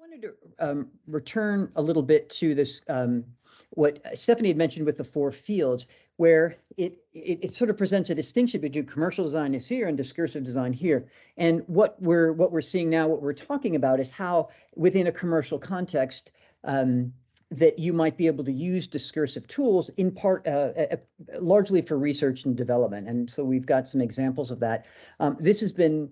wanted to return a little bit to this, what Stephanie had mentioned with the four fields, where it sort of presents a distinction between commercial design is here and discursive design here. And what we're seeing now, what we're talking about is how within a commercial context, that you might be able to use discursive tools in part, largely for research and development. And so we've got some examples of that. This has been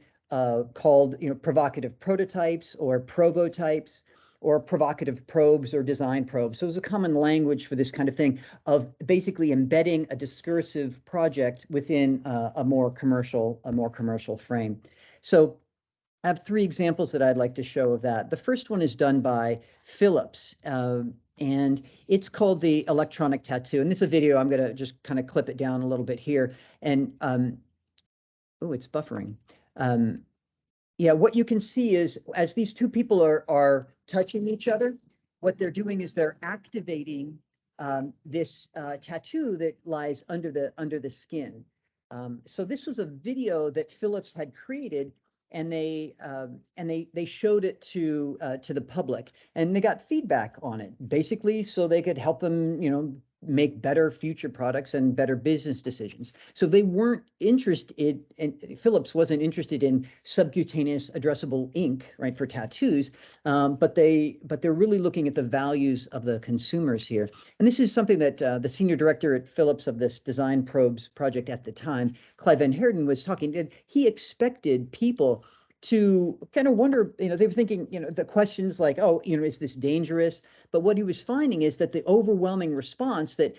called, provocative prototypes or provotypes, or provocative probes or design probes. So it's a common language for this kind of thing of basically embedding a discursive project within a more commercial frame. So I have three examples that I'd like to show of that. The first one is done by Philips, and it's called the electronic tattoo. And this is a video. I'm going to just kind of clip it down a little bit here. And oh, it's buffering. Yeah, what you can see is as these two people are touching each other, what they're doing is they're activating this tattoo that lies under the skin. So this was a video that Philips had created, and they showed it to the public, and they got feedback on it, basically so they could help them, make better future products and better business decisions. So they weren't interested, and Philips wasn't interested in subcutaneous addressable ink, right, for tattoos, but they're really looking at the values of the consumers here. And this is something that the senior director at Philips of this Design Probes project at the time, Clive Van Heerden, was talking. And he expected people to kind of wonder, they were thinking, the questions like, oh, is this dangerous? But what he was finding is that the overwhelming response that,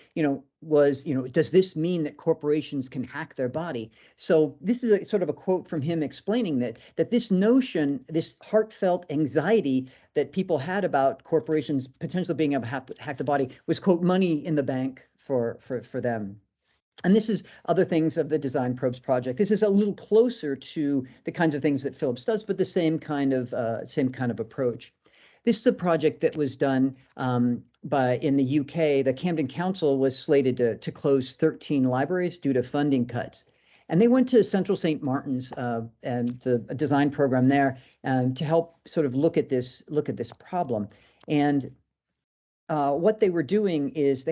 was, does this mean that corporations can hack their body? So this is a sort of a quote from him explaining that this notion, this heartfelt anxiety that people had about corporations potentially being able to hack the body was, quote, money in the bank for them. And this is other things of the Design Probes project. This is a little closer to the kinds of things that Philips does, but the same kind of approach. This is a project that was done in the UK. The Camden Council was slated to close 13 libraries due to funding cuts. And they went to Central St. Martin's and the design program there to help sort of look at this problem. And what they were doing is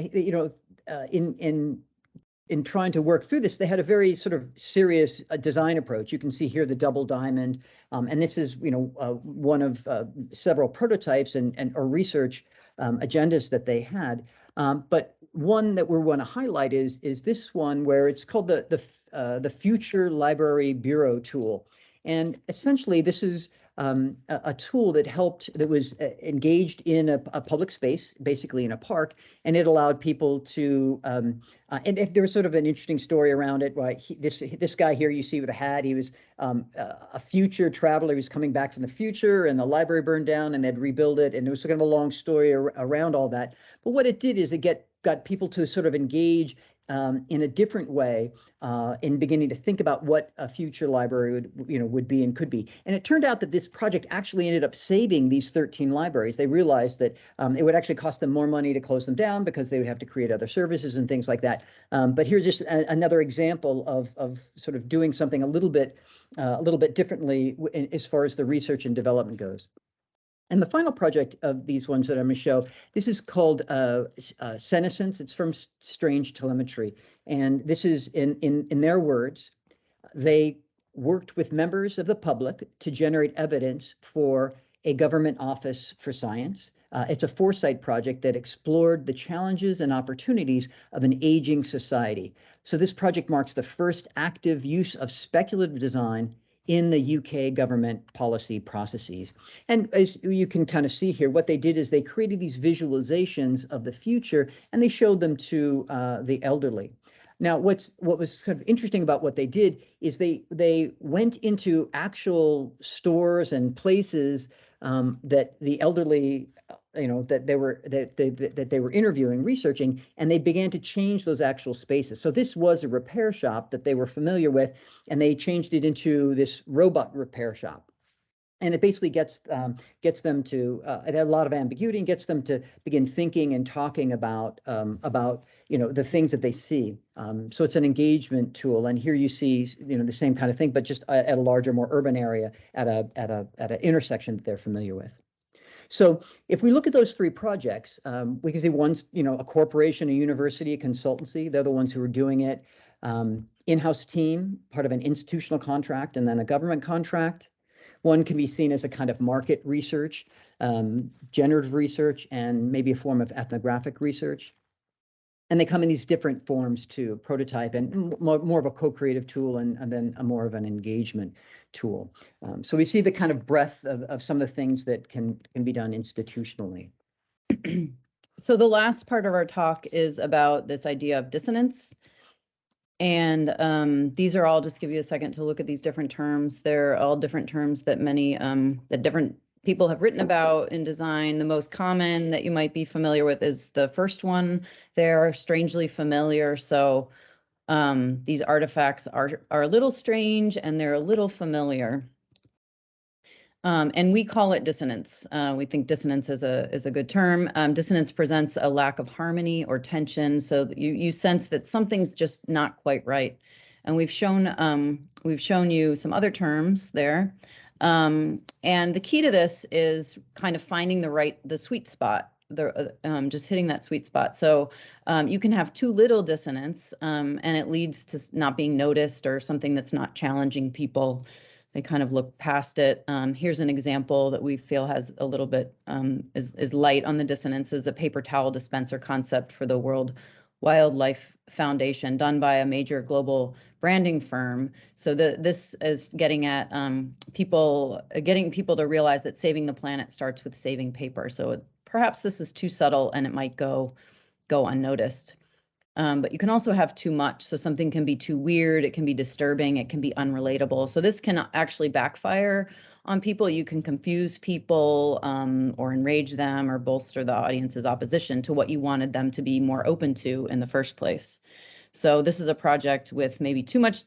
in trying to work through this, they had a very sort of serious design approach. You can see here the double diamond, and this is one of several prototypes or research agendas that they had. But one that we want to highlight is this one, where it's called the Future Library Bureau tool, and essentially this is a tool that was engaged in a public space, basically in a park, and it allowed people to, and there was sort of an interesting story around it, right? This guy here you see with a hat, he was a future traveler. He was coming back from the future, and the library burned down, and they'd rebuild it, and it was kind of a long story around all that. But what it did is it got people to sort of engage in a different way in beginning to think about what a future library would be and could be. And it turned out that this project actually ended up saving these 13 libraries. They realized that it would actually cost them more money to close them down because they would have to create other services and things like that. But here's just another example of sort of doing something a little bit differently as far as the research and development goes. And the final project of these ones that I'm going to show, this is called Senescence. It's from Strange Telemetry. And this is, in their words, they worked with members of the public to generate evidence for a government office for science. It's a foresight project that explored the challenges and opportunities of an aging society. So this project marks the first active use of speculative design in the UK government policy processes. And as you can kind of see here, what they did is they created these visualizations of the future, and they showed them to the elderly. Now, what was sort of interesting about what they did is they went into actual stores and places that the elderly, that they were interviewing, researching, and they began to change those actual spaces. So this was a repair shop that they were familiar with, and they changed it into this robot repair shop. And it basically gets them to a lot of ambiguity, and gets them to begin thinking and talking about the things that they see. So it's an engagement tool, and here you see the same kind of thing, but just at a larger, more urban area, at an intersection that they're familiar with. So if we look at those 3 projects, we can see one's, a corporation, a university, a consultancy. They're the ones who are doing it. In-house team, part of an institutional contract, and then a government contract. One can be seen as a kind of market research, generative research, and maybe a form of ethnographic research. And they come in these different forms too, prototype and more of a co-creative tool, and then a more of an engagement tool. So we see the kind of breadth of some of the things that can be done institutionally. So the last part of our talk is about this idea of dissonance. And these are all, just give you a second to look at these different terms. They're all different terms that many, that different people have written about in design. The most common that you might be familiar with is the first one. They're strangely familiar. So these artifacts are a little strange and they're a little familiar. And we call it dissonance. We think dissonance is a good term. Dissonance presents a lack of harmony or tension, so that you sense that something's just not quite right. And we've shown you some other terms there. And the key to this is kind of finding the sweet spot, just hitting that sweet spot. So you can have too little dissonance, and it leads to not being noticed or something that's not challenging people. They kind of look past it. Here's an example that we feel has a little bit is light on the dissonance, is a paper towel dispenser concept for the World Wildlife Foundation, done by a major global branding firm. So this is getting at getting people to realize that saving the planet starts with saving paper. So perhaps this is too subtle and it might go unnoticed. But you can also have too much. So something can be too weird, it can be disturbing, it can be unrelatable. So this can actually backfire on people. You can confuse people or enrage them or bolster the audience's opposition to what you wanted them to be more open to in the first place. So this is a project with maybe too much.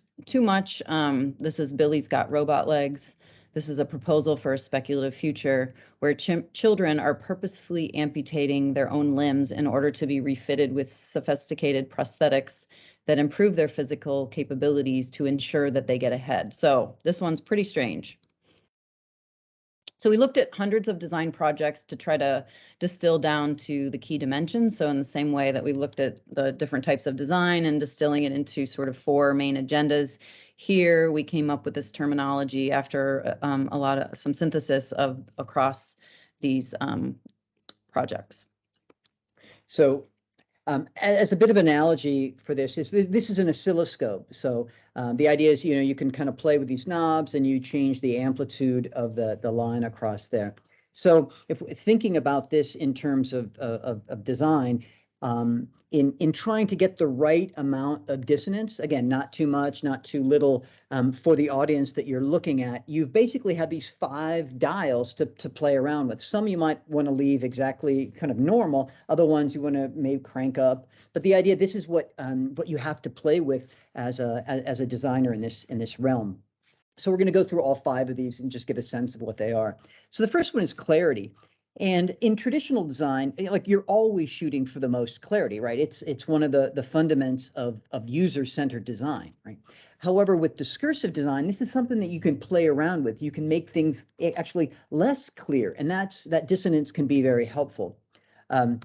This is Billy's Got Robot Legs. This is a proposal for a speculative future where children are purposefully amputating their own limbs in order to be refitted with sophisticated prosthetics that improve their physical capabilities to ensure that they get ahead. So this one's pretty strange. So we looked at hundreds of design projects to try to distill down to the key dimensions. So in the same way that we looked at the different types of design and distilling it into sort of 4 main agendas, here we came up with this terminology after some synthesis across these projects. So as a bit of analogy for this is an oscilloscope. So the idea is, you can kind of play with these knobs and you change the amplitude of the line across there. So if thinking about this in terms of design, in trying to get the right amount of dissonance, again, not too much, not too little, for the audience that you're looking at, you basically have these 5 dials to play around with. Some you might want to leave exactly kind of normal, other ones you want to maybe crank up. But the idea, this is what you have to play with as a designer in this realm. So we're going to go through all 5 of these and just give a sense of what they are. So the first one is clarity. And in traditional design, like, you're always shooting for the most clarity, right? It's one of the fundaments of user-centered design, right? However, with discursive design, this is something that you can play around with. You can make things actually less clear, and that dissonance can be very helpful. An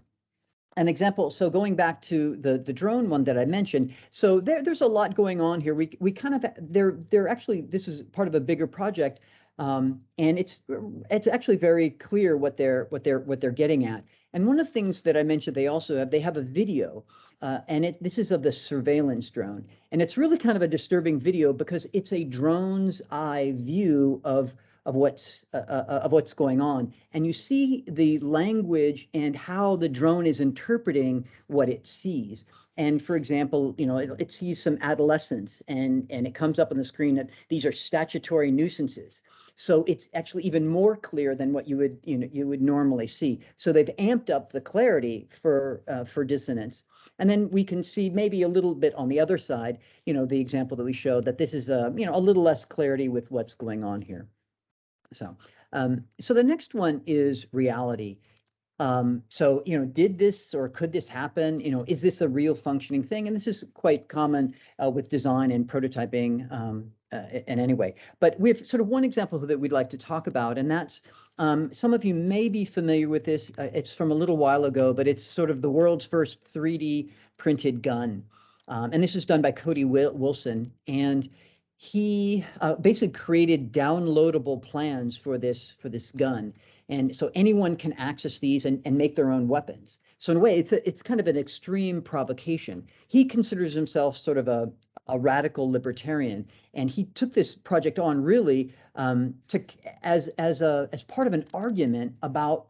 example, so going back to the drone one that I mentioned, so there's a lot going on here. We kind of, they're actually, this is part of a bigger project. And it's actually very clear what they're getting at. And one of the things that I mentioned, they have a video, and this is of the surveillance drone, and it's really kind of a disturbing video because it's a drone's eye view of what's going on, and you see the language and how the drone is interpreting what it sees. And for example, it sees some adolescents, and it comes up on the screen that these are statutory nuisances. So it's actually even more clear than what you would normally see. So they've amped up the clarity for dissonance. And then we can see maybe a little bit on the other side, the example that we showed, that this is a little less clarity with what's going on here. So the next one is reality. So, did this or could this happen? Is this a real functioning thing? And this is quite common with design and prototyping in any way. But we have sort of one example that we'd like to talk about, and that's some of you may be familiar with this. It's from a little while ago, but it's sort of the world's first 3D printed gun. And this was done by Cody Wilson, and he basically created downloadable plans for this gun. And so anyone can access these and make their own weapons. So in a way, it's kind of an extreme provocation. He considers himself sort of a radical libertarian, and he took this project on really as part of an argument about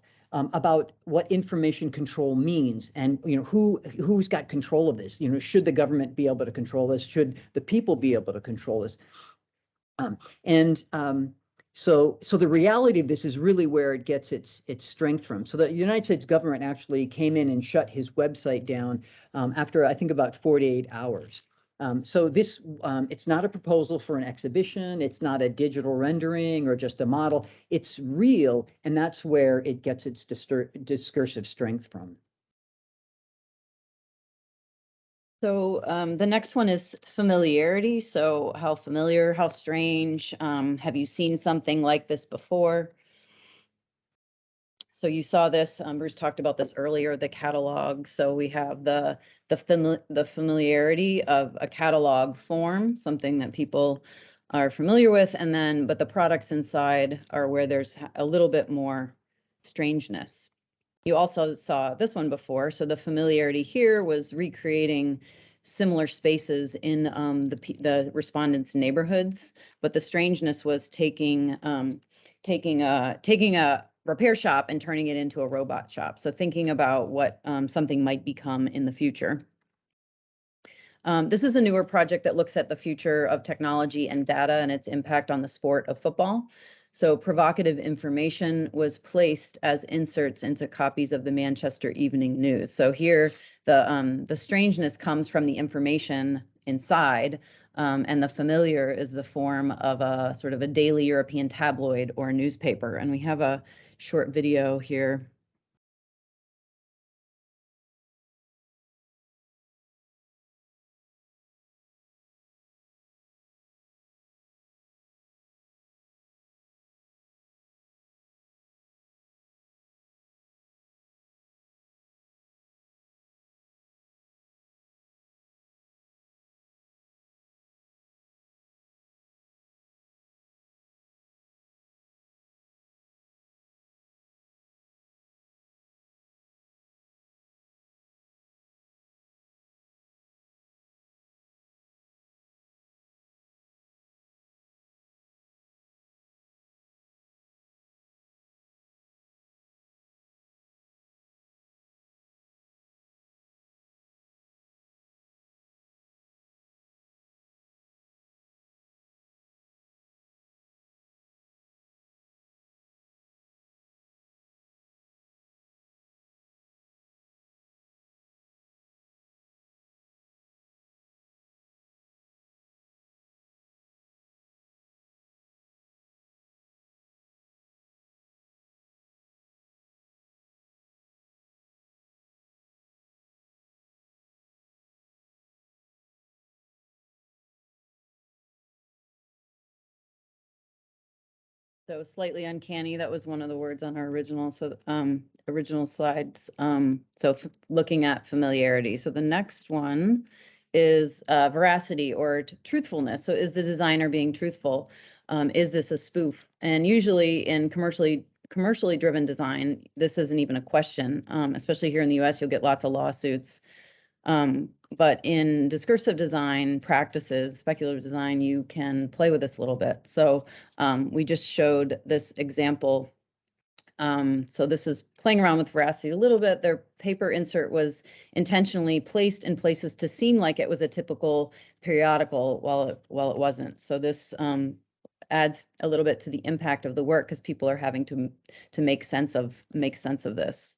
what information control means, and who's got control of this. Should the government be able to control this? Should the people be able to control this? So the reality of this is really where it gets its strength from. So the United States government actually came in and shut his website down after, I think, about 48 hours. So this, it's not a proposal for an exhibition. It's not a digital rendering or just a model. It's real, and that's where it gets its discursive strength from. So the next one is familiarity. So how familiar, how strange, have you seen something like this before? So you saw this, Bruce talked about this earlier, the catalog. So we have the familiarity of a catalog form, something that people are familiar with, and then, but the products inside are where there's a little bit more strangeness. You also saw this one before. So the familiarity here was recreating similar spaces in the respondents' neighborhoods, but the strangeness was taking a repair shop and turning it into a robot shop. So thinking about what something might become in the future. This is a newer project that looks at the future of technology and data and its impact on the sport of football. So provocative information was placed as inserts into copies of the Manchester Evening News. So here, the strangeness comes from the information inside, and the familiar is the form of a sort of a daily European tabloid or a newspaper. And we have a short video here. So slightly uncanny, that was one of the words on our original, original slides. Looking at familiarity. So the next one is veracity or truthfulness. So is the designer being truthful? Is this a spoof? And usually in commercially driven design, this isn't even a question. Especially here in the US, you'll get lots of lawsuits. But in discursive design practices, speculative design, you can play with this a little bit. So we just showed this example. So this is playing around with veracity a little bit. Their paper insert was intentionally placed in places to seem like it was a typical periodical while it wasn't. So this adds a little bit to the impact of the work because people are having to make sense of this.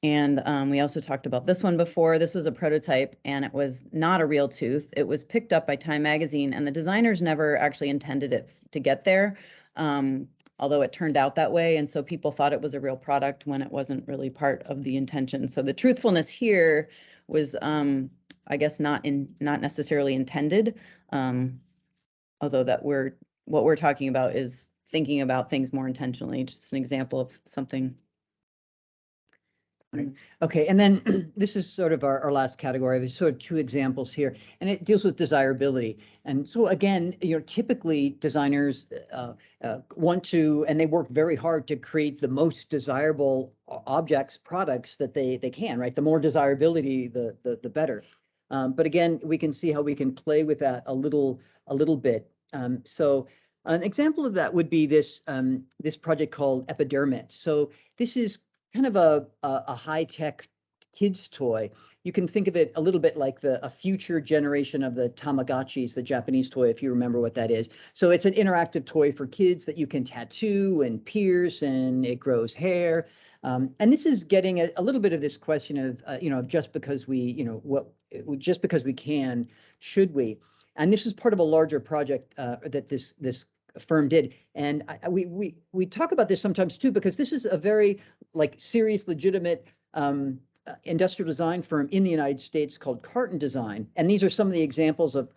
And we also talked about this one before. This was a prototype and it was not a real tooth. It was picked up by Time Magazine and the designers never actually intended it to get there, although it turned out that way. And so people thought it was a real product when it wasn't really part of the intention. So the truthfulness here was, I guess, not necessarily intended. Although what we're talking about is thinking about things more intentionally, just an example of something. Right. Okay, and then this is sort of our last category. There's sort of two examples here, and it deals with desirability. And so again, typically designers want to, and they work very hard to create the most desirable objects, products that they can, right? The more desirability, the better. But again, we can see how we can play with that a little bit. So an example of that would be this this project called Epidermit. So this is kind of a high-tech kids toy. You can think of it a little bit like a future generation of the Tamagotchis, the Japanese toy, if you remember what that is. So it's an interactive toy for kids that you can tattoo and pierce, and it grows hair. And this is getting a little bit of this question of, just because just because we can, should we? And this is part of a larger project that this firm did. And we talk about this sometimes too, because this is a very serious, legitimate industrial design firm in the United States called Carton Design. And these are some of the examples of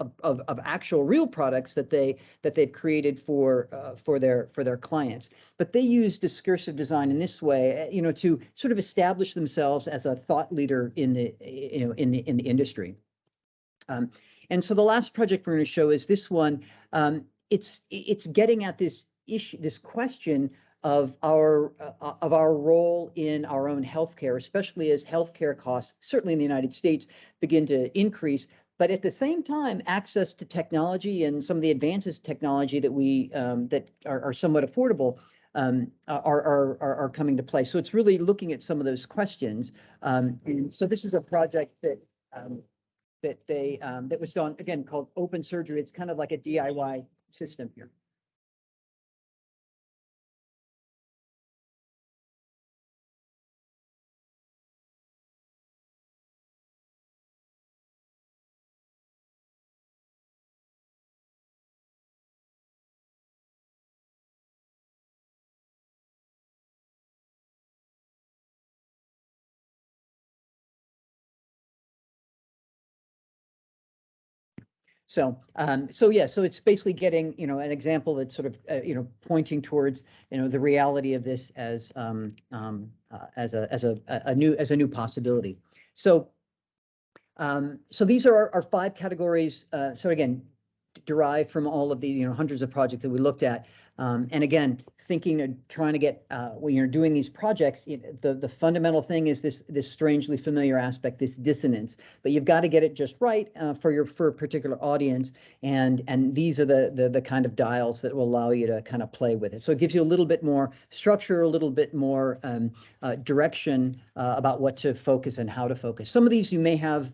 actual real products that they've created for their clients. But they use discursive design in this way, to sort of establish themselves as a thought leader in the industry. And so the last project we're going to show is this one. It's getting at this issue, this question of our role in our own healthcare, especially as healthcare costs, certainly in the United States, begin to increase. But at the same time, access to technology and some of the advances in technology that that are somewhat affordable are coming to play. So it's really looking at some of those questions. And so this is a project that that was done, again, called Open Surgery. It's kind of like a DIY system here. So it's basically getting, an example that's sort of, pointing towards, the reality of this as a new possibility. So these are our 5 categories. So again, derived from all of these, hundreds of projects that we looked at. And again, thinking and trying to get, when you're doing these projects, the fundamental thing is this strangely familiar aspect, this dissonance. But you've got to get it just right for a particular audience. And these are the kind of dials that will allow you to kind of play with it. So it gives you a little bit more structure, a little bit more direction about what to focus and how to focus. Some of these you may have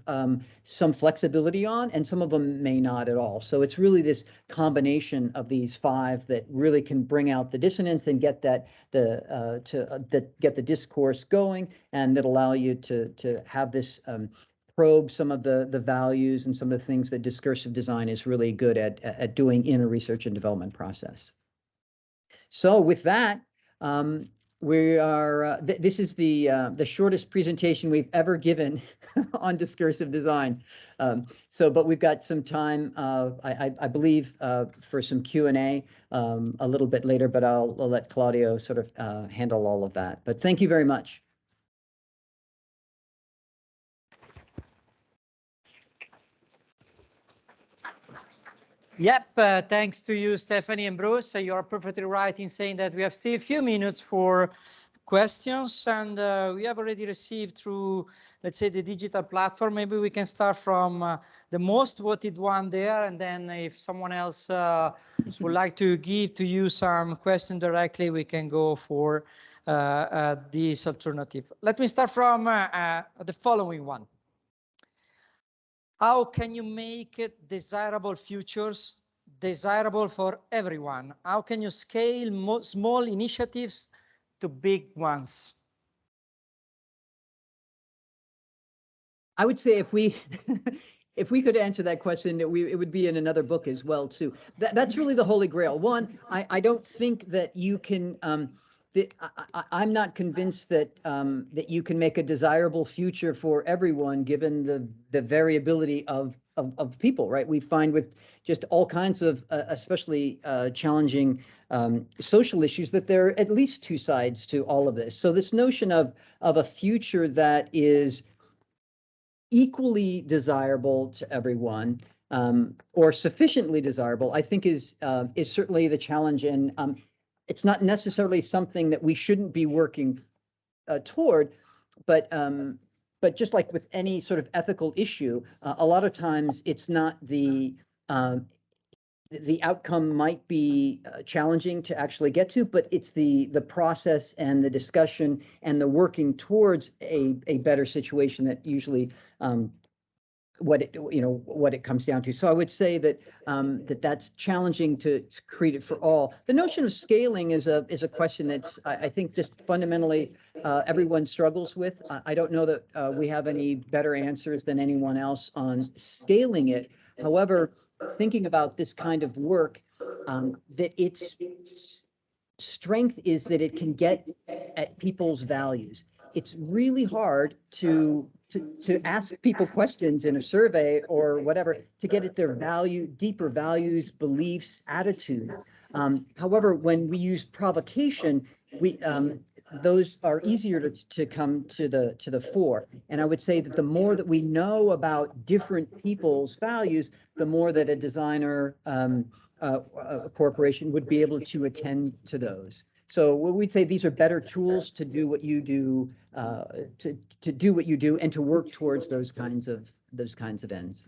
some flexibility on, and some of them may not at all. So it's really this combination of these 5 that really can bring out the dissonance and get get the discourse going, and that allow you to have this probe some of the values and some of the things that discursive design is really good at doing in a research and development process. So with that, we are. This is the shortest presentation we've ever given on discursive design. But we've got some time, I believe, for some Q&A a little bit later. But I'll let Claudio sort of handle all of that. But thank you very much. Yep, thanks to you, Stephanie and Bruce. You're perfectly right in saying that we have still a few minutes for questions, and we have already received through, let's say, the digital platform. Maybe we can start from the most voted one there, and then if someone else would like to give to you some question directly, we can go for this alternative. Let me start from the following one. How can you make desirable futures desirable for everyone? How can you scale small initiatives to big ones? I would say if we if we could answer that question, it would be in another book as well too. That's really the holy grail. One, I don't think that you can. I'm not convinced that that you can make a desirable future for everyone, given the variability of of people, right? We find with just all kinds of especially challenging social issues that there are at least two sides to all of this. So this notion of a future that is equally desirable to everyone, or sufficiently desirable, I think is certainly the challenge, and it's not necessarily something that we shouldn't be working toward, but just like with any sort of ethical issue, a lot of times it's not the outcome might be challenging to actually get to, but it's the process and the discussion and the working towards a better situation that usually what it comes down to. So I would say that that's challenging to create it for all. The notion of scaling is a question that's I think just fundamentally everyone struggles with. I don't know that we have any better answers than anyone else on scaling it. However, thinking about this kind of work, that its strength is that it can get at people's values. It's really hard to ask people questions in a survey or whatever to get at their deeper values, beliefs, attitude. However, when we use provocation, those are easier to come to the fore. And I would say that the more that we know about different people's values, the more that a designer, a corporation would be able to attend to those. So we'd say these are better tools to do what you do, to do what you do, and to work towards those kinds of ends.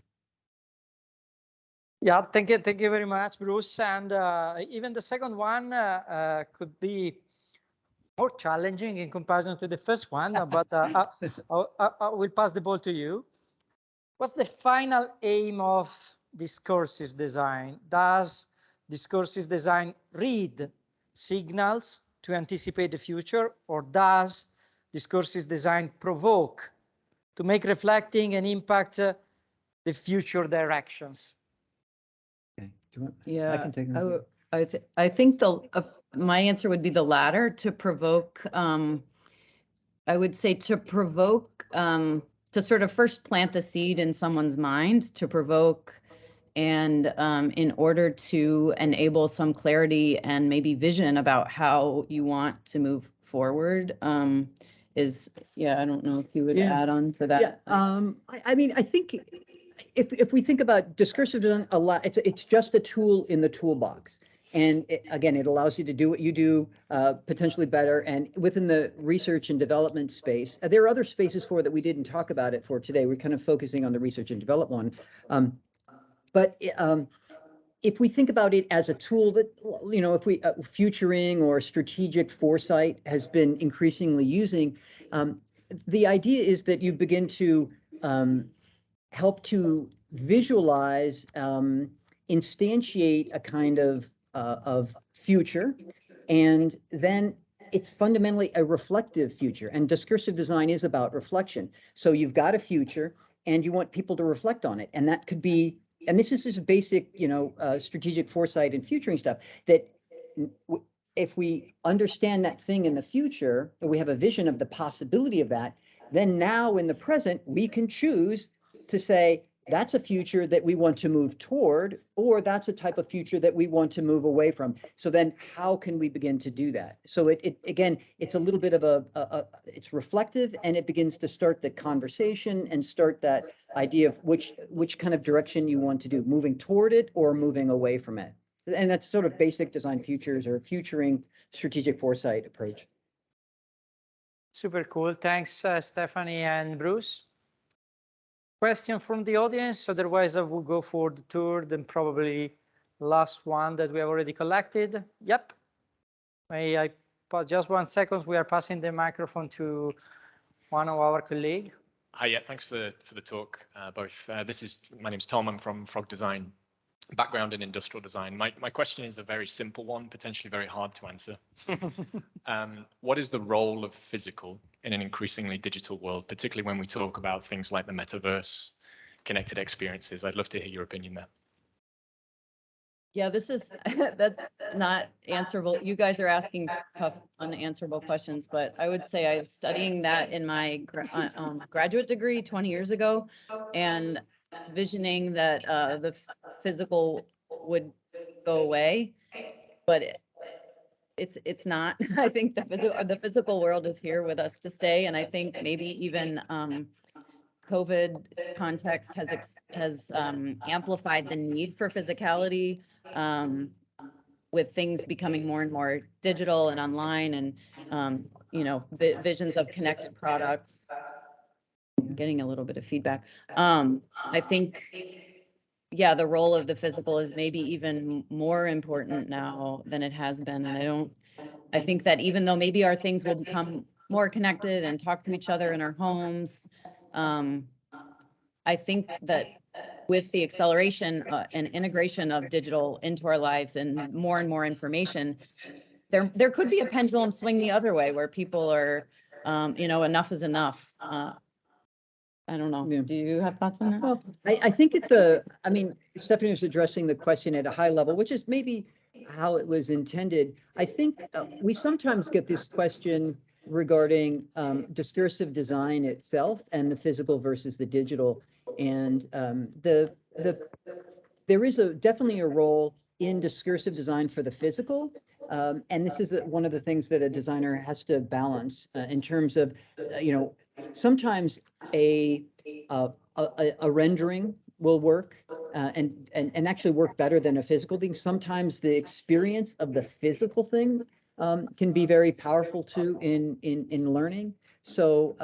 Yeah, thank you very much, Bruce. And even the second one could be more challenging in comparison to the first one, but I will pass the ball to you. What's the final aim of discursive design? Does discursive design read signals to anticipate the future, or does discursive design provoke to make reflecting and impact the future directions? Okay. Yeah, I can take that. I think my answer would be the latter, to provoke. I would say to provoke, to sort of first plant the seed in someone's mind, to provoke, and in order to enable some clarity and maybe vision about how you want to move forward. I don't know if you would add on to that. Yeah, I mean, I think if we think about discursive design a lot, it's just a tool in the toolbox. And again, it allows you to do what you do potentially better. And within the research and development space, there are other spaces for that we didn't talk about it for today. We're kind of focusing on the research and development one. But if we think about it as a tool that, if we futuring or strategic foresight has been increasingly using, the idea is that you begin to help to visualize, instantiate a kind of future, and then it's fundamentally a reflective future. And discursive design is about reflection. So you've got a future, and you want people to reflect on it, and that could be. And this is just basic, strategic foresight and futuring stuff, that if we understand that thing in the future, or we have a vision of the possibility of that, then now in the present, we can choose to say, that's a future that we want to move toward, or that's a type of future that we want to move away from. So then how can we begin to do that? So again, it's a little bit of it's reflective, and it begins to start the conversation and start that idea of which kind of direction you want to do, moving toward it or moving away from it. And that's sort of basic design futures or futuring strategic foresight approach. Super cool. Thanks, Stephanie and Bruce. Question from the audience, otherwise I will go for the third and probably last one that we have already collected. Yep. May I pause just 1 second? We are passing the microphone to one of our colleagues. Hi, yeah, thanks for the talk, both. My name's Tom, I'm from Frog Design, background in industrial design. My question is a very simple one, potentially very hard to answer. What is the role of physical in an increasingly digital world, particularly when we talk about things like the metaverse, connected experiences? I'd love to hear your opinion there. Yeah, that's not answerable. You guys are asking tough, unanswerable questions, but I would say I was studying that in my graduate degree 20 years ago. And visioning that the physical would go away, but it's not. I think the physical world is here with us to stay, and I think maybe even COVID context has amplified the need for physicality, with things becoming more and more digital and online, and you know, visions of connected products. I'm getting a little bit of feedback. I think, yeah, the role of the physical is maybe even more important now than it has been. And I think that even though maybe our things will become more connected and talk to each other in our homes, I think that with the acceleration and integration of digital into our lives and more information, there could be a pendulum swing the other way where people are, you know, enough is enough. I don't know. Yeah. Do you have thoughts on that? Well, I think I mean, Stephanie was addressing the question at a high level, which is maybe how it was intended. I think we sometimes get this question regarding discursive design itself and the physical versus the digital. And there is definitely a role in discursive design for the physical. And this is one of the things that a designer has to balance in terms of, you know, sometimes a rendering will work and actually work better than a physical thing. Sometimes the experience of the physical thing can be very powerful too in learning. So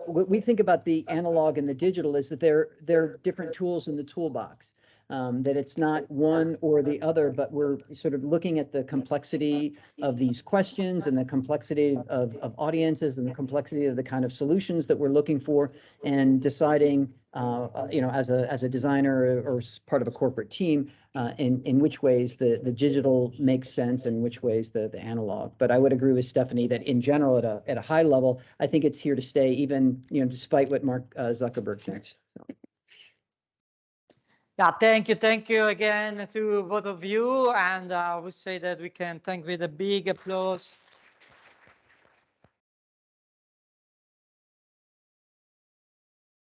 what we think about the analog and the digital is that they're different tools in the toolbox. That it's not one or the other, but we're sort of looking at the complexity of these questions and the complexity of audiences and the complexity of the kind of solutions that we're looking for, and deciding, you know, as a designer or part of a corporate team, in which ways the digital makes sense and which ways the analog. But I would agree with Stephanie that in general, at a high level, I think it's here to stay, even, you know, despite what Mark Zuckerberg thinks. So. Yeah, thank you again to both of you, and I would say that we can thank with a big applause